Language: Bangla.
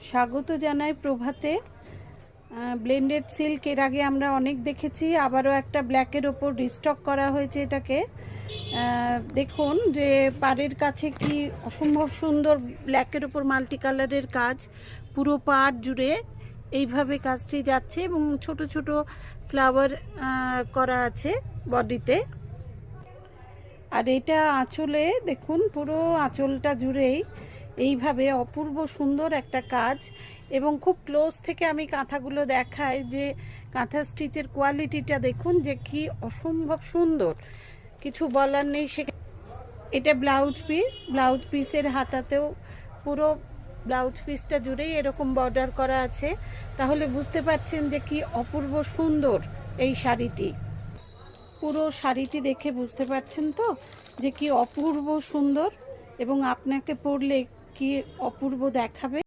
স্বাগত জানাই প্রভাতে। ব্লেন্ডেড সিল্ক এর আগে আমরা অনেক দেখেছি, আবারও একটা ব্ল্যাকের ওপর রিস্টক করা হয়েছে এটাকে। দেখুন যে পাড়ের কাছে কি অসম্ভব সুন্দর ব্ল্যাকের ওপর মাল্টি কালারের কাজ, পুরো পাড় জুড়ে এইভাবে কাজটি যাচ্ছে এবং ছোট ছোট ফ্লাওয়ার করা আছে বডিতে। আর এটা আঁচলে দেখুন, পুরো আঁচলটা জুড়েই এইভাবে অপূর্ব সুন্দর একটা কাজ। এবং খুব ক্লোজ থেকে আমি কাঁথাগুলো দেখাই যে কাঁথা স্টিচের কোয়ালিটিটা দেখুন যে কি অসম্ভব সুন্দর, কিছু বলার নেই। এটা ব্লাউজ পিসের হাতাতেও পুরো ব্লাউজ পিসটা জুড়েই এরকম বর্ডার করা আছে। তাহলে বুঝতে পারছেন যে কি অপূর্ব সুন্দর এই শাড়িটি। পুরো শাড়িটি দেখে বুঝতে পারছেন তো যে কি অপূর্ব সুন্দর, এবং আপনাকে পরলে কি অপূর্ব দেখাবে।